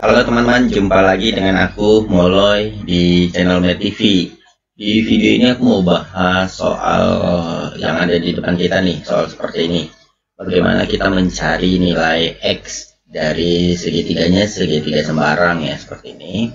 Halo teman-teman, jumpa lagi dengan aku Moloy di channel Med TV. Di video ini aku mau bahas soal yang ada di depan kita nih, soal seperti ini. Bagaimana kita mencari nilai X dari segitiganya, segitiga sembarang ya, seperti ini.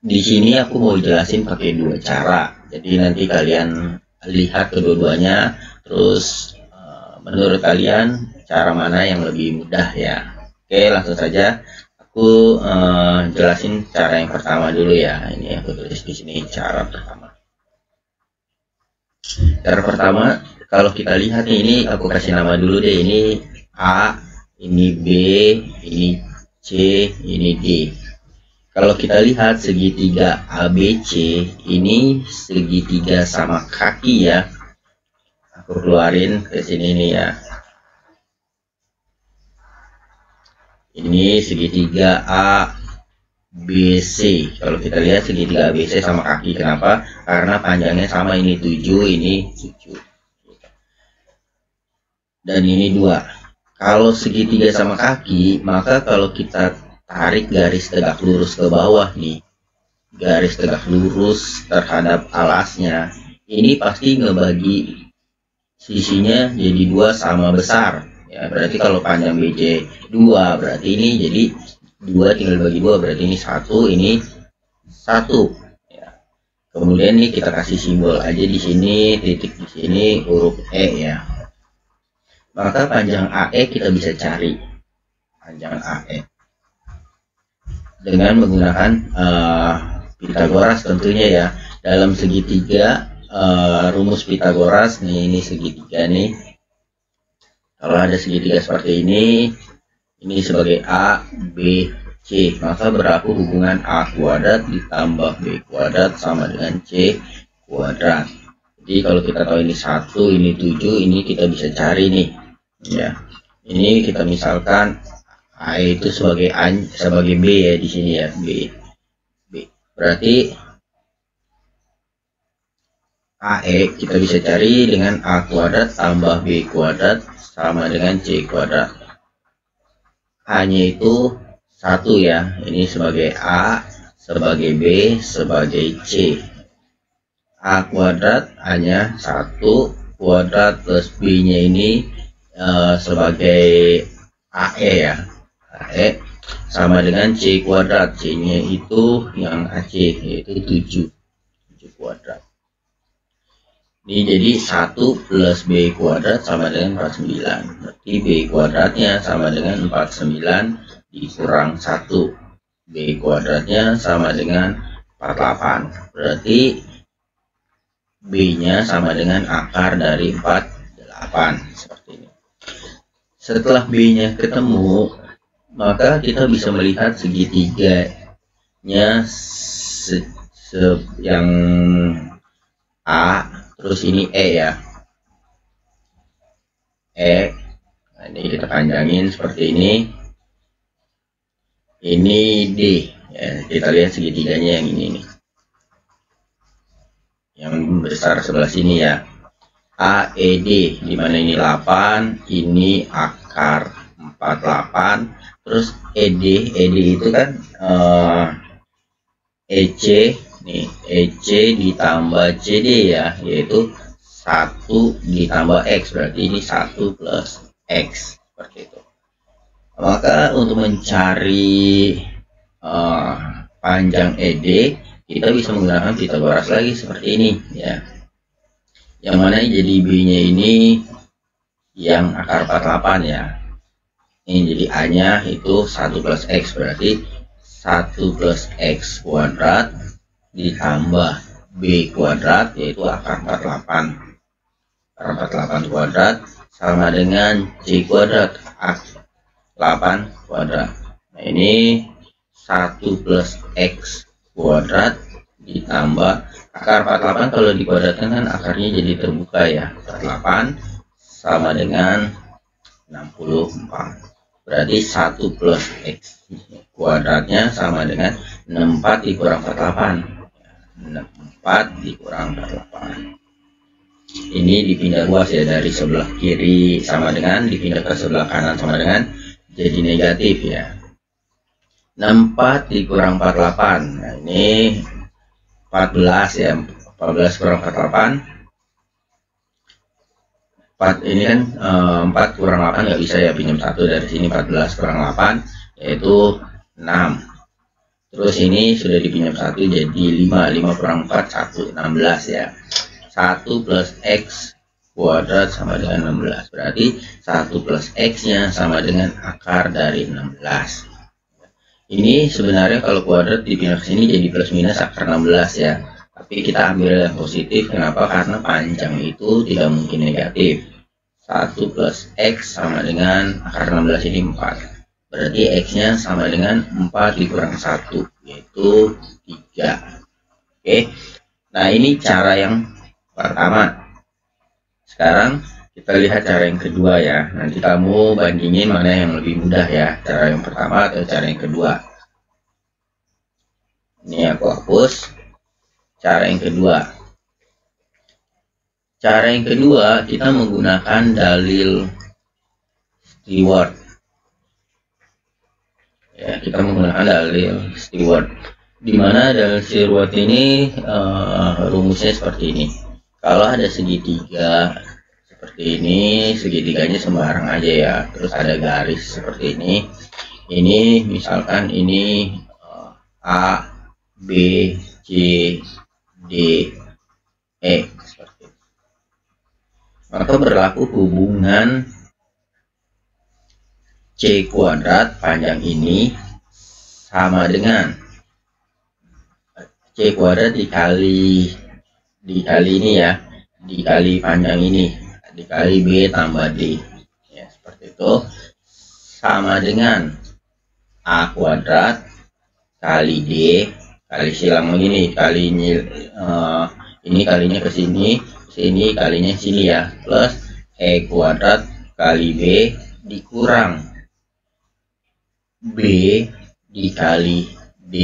Di sini aku mau jelasin pakai dua cara. Jadi nanti kalian lihat kedua-duanya, terus menurut kalian cara mana yang lebih mudah ya. Oke, langsung saja aku jelasin cara yang pertama dulu ya. Ini aku tulis di sini cara pertama. Cara pertama, kalau kita lihat nih, ini aku kasih nama dulu deh. Ini A, ini B, ini C, ini D. Kalau kita lihat segitiga ABC, ini segitiga sama kaki ya. Aku keluarin ke sini nih ya. Ini segitiga ABC. Kalau kita lihat segitiga ABC sama kaki, kenapa? Karena panjangnya sama, ini 7, ini 7. Dan ini 2. Kalau segitiga sama kaki, maka kalau kita tarik garis tegak lurus ke bawah nih, garis tegak lurus terhadap alasnya, ini pasti ngebagi sisinya jadi 2 sama besar. Ya, berarti kalau panjang BC 2, berarti ini jadi 2 tinggal bagi 2, berarti ini 1, ini 1 ya. Kemudian nih kita kasih simbol aja di sini, titik di sini, huruf E ya. Maka panjang AE kita bisa cari panjang AE dengan menggunakan Pitagoras tentunya ya. Dalam segitiga rumus Pitagoras nih, ini segitiga nih. Kalau ada segitiga seperti ini sebagai A, B, C, maka berlaku hubungan A kuadrat ditambah B kuadrat sama dengan C kuadrat. Jadi kalau kita tahu ini 1, ini 7, ini kita bisa cari nih. Ya, ini kita misalkan A itu sebagai B ya di sini ya, B. Berarti AE kita bisa cari dengan A kuadrat tambah B kuadrat sama dengan C kuadrat. A-nya itu 1 ya, ini sebagai A, sebagai B, sebagai C. A kuadrat A-nya 1 kuadrat plus B-nya ini sebagai AE ya, AE sama dengan C kuadrat. C-nya itu yang AC, yaitu 7 kuadrat. Ini jadi 1 plus B kuadrat sama dengan 49. Berarti B kuadratnya sama dengan 49 dikurang 1. B kuadratnya sama dengan 48. Berarti B-nya sama dengan akar dari 48. Seperti ini. Setelah B-nya ketemu, maka kita bisa melihat segitiganya yang A, terus ini E ya, E. Nah, ini kita panjangin seperti ini. Ini D ya, kita lihat segitiganya yang ini nih, yang besar sebelah sini ya, AED, dimana ini 8, ini akar 48, terus ED itu kan EC nih, EC ditambah CD ya, yaitu 1 ditambah X, berarti ini 1 plus X, seperti itu. Maka untuk mencari panjang ED, kita bisa menggunakan Pitagoras lagi seperti ini ya, yang mana jadi B-nya ini yang akar 48 ya. Ini jadi A-nya itu 1 plus X, berarti 1 plus X kuadrat ditambah B kuadrat, yaitu akar 48. Akar 48 kuadrat sama dengan C kuadrat, akar 8 kuadrat. Nah, ini 1 plus X kuadrat ditambah akar 48, kalau dikuadratkan kan akarnya jadi terbuka ya. 48 sama dengan 64. Berarti 1 plus X kuadratnya sama dengan 64 dikurang 48. 64 dikurang 48. Ini dipindah luas ya, dari sebelah kiri sama dengan dipindah ke sebelah kanan sama dengan jadi negatif ya. 64 dikurang 48. Nah, ini 14 ya. 14 kurang 48. 4 ini kan 4 kurang 8 nggak bisa ya, pinjam 1 dari sini. 14 kurang 8 yaitu 6. Terus ini sudah dipinjam 1 jadi 5 kurang 4 1, 16 ya. 1 plus X kuadrat sama dengan 16, berarti 1 plus X nya sama dengan akar dari 16. Ini sebenarnya kalau kuadrat dipindah ke sini jadi plus minus akar 16 ya, tapi kita ambil yang positif. Kenapa? Karena panjang itu tidak mungkin negatif. 1 plus X sama dengan akar 16 ini 4, berarti X nya sama dengan 4 dikurang 1 yaitu 3. Oke, nah ini cara yang pertama. Sekarang kita lihat cara yang kedua ya. Nanti kamu bandingin mana yang lebih mudah ya, cara yang pertama atau cara yang kedua. Ini aku hapus. Cara yang kedua. Cara yang kedua kita menggunakan dalil Stewart. Ya, kita menggunakan dalil Stewart. Dimana dalil Stewart ini rumusnya seperti ini. Kalau ada segitiga seperti ini, segitiganya sembarang aja ya, terus ada garis seperti ini. Ini misalkan ini A, B, C, D, E seperti itu. Maka berlaku hubungan C kuadrat panjang ini sama dengan C kuadrat dikali ini ya, dikali panjang ini, dikali B tambah D ya, seperti itu, sama dengan A kuadrat kali D kali silang begini, kali ini kalinya ke sini, sini kalinya sini ya, plus E kuadrat kali B dikurang B dikali D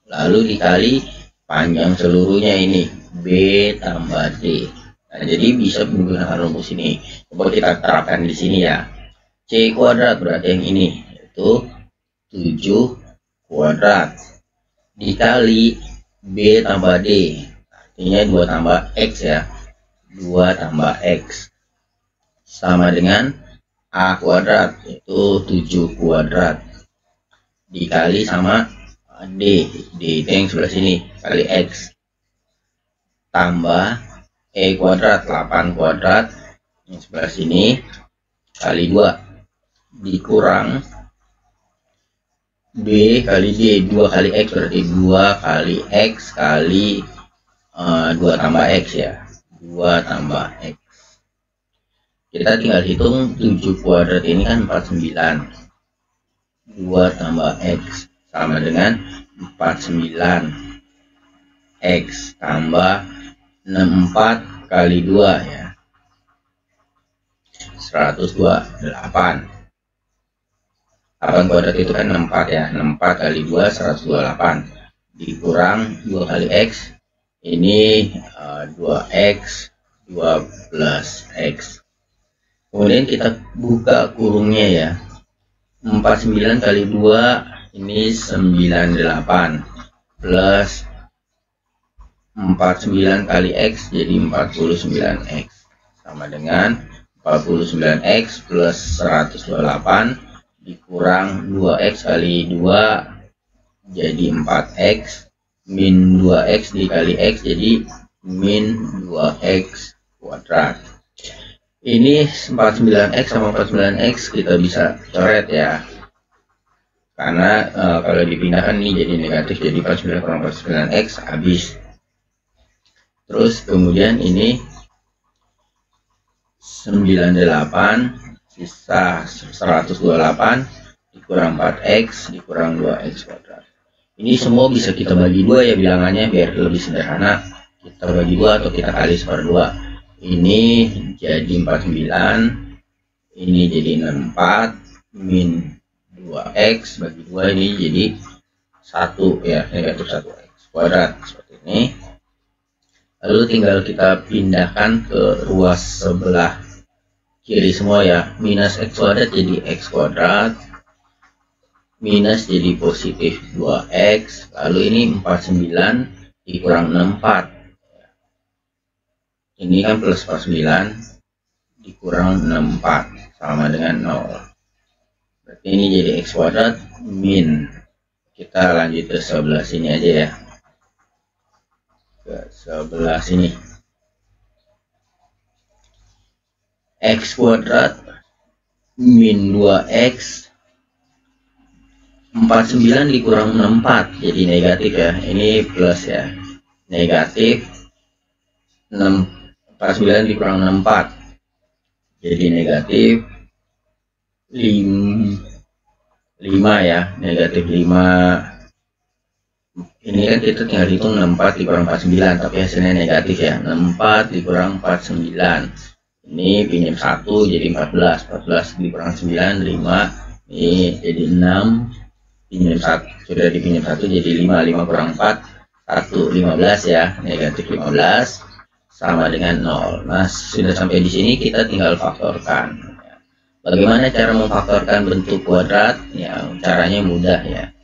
lalu dikali panjang seluruhnya ini B tambah D. Nah, jadi bisa menggunakan rumus ini. Coba kita terapkan di sini ya. C kuadrat berarti yang ini, yaitu 7 kuadrat dikali B tambah D. Artinya 2 tambah X ya. 2 tambah X sama dengan A kuadrat, yaitu 7 kuadrat dikali sama D. D itu yang sebelah sini, kali X tambah E kuadrat 8 kuadrat yang sebelah sini kali 2 dikurang B kali D, 2 kali X berarti 2 kali X kali 2 tambah X ya, 2 tambah X. Kita tinggal hitung 7 kuadrat ini kan 49, 2 tambah X sama dengan 49 X tambah 64 kali 2 ya, 128. 8 kuadrat itu kan 64 ya, 64 kali 2 128 dikurang 2 kali X, ini 2X 2 plus X. Kemudian kita buka kurungnya ya, 49 kali 2 ini 98 plus 49 kali X jadi 49X sama dengan 49X plus 128 dikurang 2X kali 2 jadi 4X min 2X dikali X jadi min 2X kuadrat. Ini 49X sama 49X kita bisa coret ya, karena kalau dipindahkan ini jadi negatif, jadi 49 kurang 49X habis. Terus kemudian ini 98 sisa 128 dikurang 4X dikurang 2X kuadrat. Ini semua bisa kita bagi 2 ya bilangannya biar lebih sederhana. Kita bagi 2 atau kita kali 1/2. Ini jadi 49, ini jadi 64 min 2X bagi 2 ini jadi 1 ya, negatif 1X kuadrat seperti ini. Lalu tinggal kita pindahkan ke ruas sebelah kiri semua ya, minus X kuadrat jadi X kuadrat, minus jadi positif 2x, lalu ini 49 dikurang 64, ini kan plus 49 dikurang 64 sama dengan 0, berarti ini jadi x kuadrat min. Kita lanjut ke sebelah sini aja ya, ke sebelah sini, x kuadrat min 2x, 49 dikurang 64 jadi negatif ya, ini plus ya, negatif 49 dikurang 64 jadi negatif 5 ya, negatif 5. Ini kan kita tinggal hitung 64 dikurang 49, tapi hasilnya negatif ya, 64 dikurang 49, ini pinjam 1 jadi 14, 14 dikurang 9 5, ini jadi 6, pinjam 1 sudah dipinjam 1 jadi 5, 5 kurang 4 1, 15 ya, negatif 15 sama dengan 0. Nah, sudah sampai di sini kita tinggal faktorkan. Bagaimana cara memfaktorkan bentuk kuadrat? Ya, caranya mudah ya.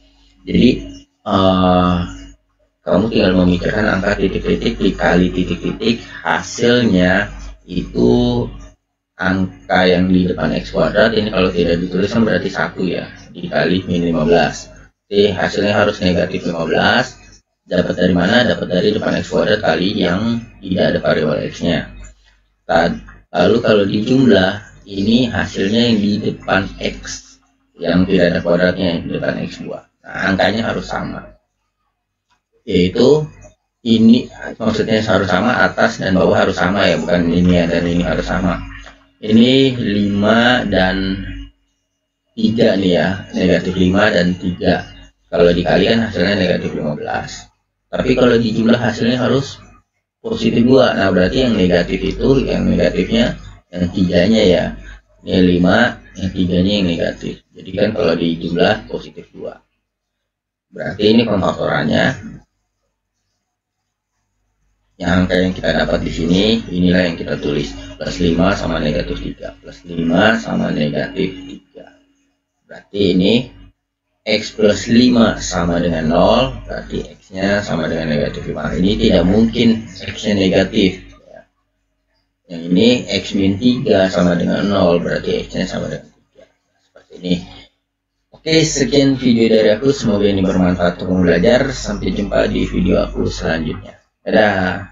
Jadi kamu tinggal memikirkan angka titik-titik dikali titik-titik, hasilnya itu angka yang di depan x kuadrat ini kalau tidak dituliskan berarti 1 ya, dikali min 15. Jadi hasilnya harus negatif 15. Dapat dari mana? Dapat dari depan x kuadrat kali yang tidak ada variabel x-nya. Lalu kalau dijumlah, ini hasilnya yang di depan x yang tidak ada kuadratnya, di depan x2. Nah, angkanya harus sama, yaitu ini maksudnya harus sama, atas dan bawah harus sama ya, bukan ini dan ini harus sama. Ini 5 dan 3 nih ya, negatif 5 dan 3. Kalau dikalikan hasilnya negatif 15. Tapi kalau dijumlah hasilnya harus positif 2. Nah, berarti yang negatif itu, yang negatifnya yang 3-nya ya. Ini 5, yang 3-nya yang negatif. Jadi kan kalau dijumlah positif 2. Berarti ini pemfaktorannya. Yang angka yang kita dapat di sini, inilah yang kita tulis. Plus 5 sama negatif 3. Plus 5 sama negatif 3. Berarti ini x plus 5 sama dengan 0, berarti x-nya sama dengan negatif 5. Ini tidak mungkin x-nya negatif. Yang ini x min 3 sama dengan 0, berarti x-nya sama dengan 3. Seperti ini. Oke, sekian video dari aku. Semoga ini bermanfaat untuk belajar. Sampai jumpa di video aku selanjutnya. Dadah.